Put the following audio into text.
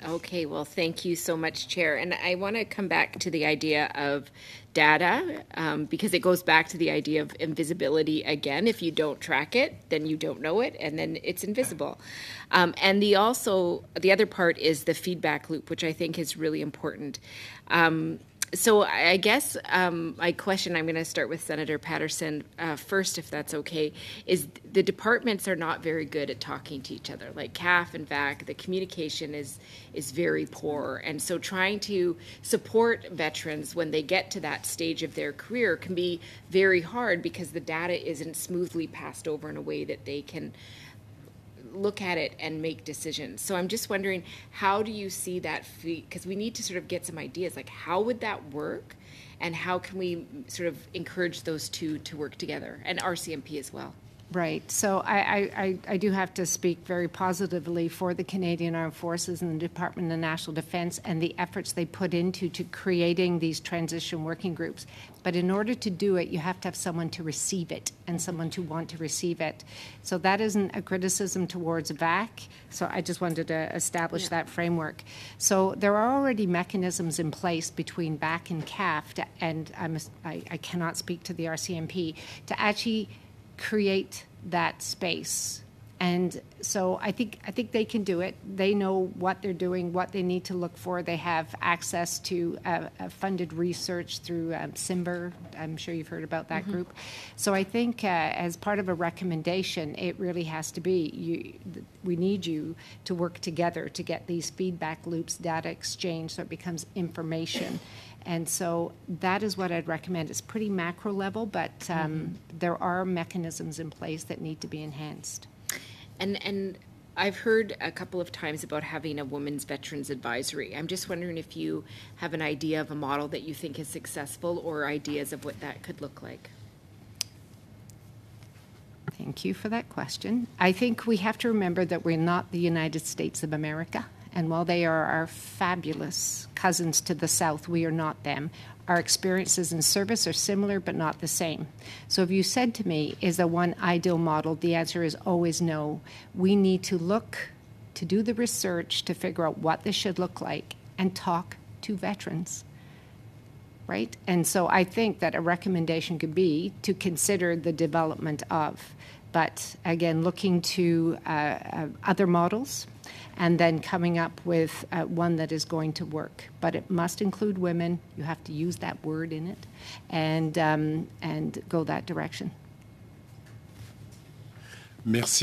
Okay, well, thank you so much, Chair. And I want to come back to the idea of data because it goes back to the idea of invisibility again. If you don't track it, then you don't know it, and then it's invisible. And the other part is the feedback loop, which I think is really important. So I guess my question, I'm going to start with Senator Patterson first, if that's okay, is the departments are not very good at talking to each other. Like CAF and VAC, the communication is very poor. And so trying to support veterans when they get to that stage of their career can be very hard because the data isn't smoothly passed over in a way that they can look at it and make decisions. So I'm just wondering, how do you see that? Because we need to sort of get some ideas, like how would that work, and how can we sort of encourage those two to work together, and RCMP as well? Right. So I do have to speak very positively for the Canadian Armed Forces and the Department of National Defence and the efforts they put into creating these transition working groups. But in order to do it, you have to have someone to receive it and someone to want to receive it. So that isn't a criticism towards VAC. So I just wanted to establish that framework. So there are already mechanisms in place between VAC and CAF, and I cannot speak to the RCMP, to actually create that space. And so I think they can do it. They know what they're doing, what they need to look for. They have access to funded research through CIMBER. I'm sure you've heard about that group. So I think as part of a recommendation, it really has to be, we need you to work together to get these feedback loops, data exchange, so it becomes information. And so that is what I'd recommend. It's pretty macro level, but there are mechanisms in place that need to be enhanced. And I've heard a couple of times about having a women's veterans advisory. I'm just wondering if you have an idea of a model that you think is successful or ideas of what that could look like. Thank you for that question. I think we have to remember that we're not the United States of America. And while they are our fabulous cousins to the south, we are not them. Our experiences in service are similar but not the same. So if you said to me, is there one ideal model? The answer is always no. We need to look, to do the research, to figure out what this should look like and talk to veterans, right? And so I think that a recommendation could be to consider the development of, but again, looking to other models, and then coming up with one that is going to work. But it must include women. You have to use that word in it, and go that direction. Merci.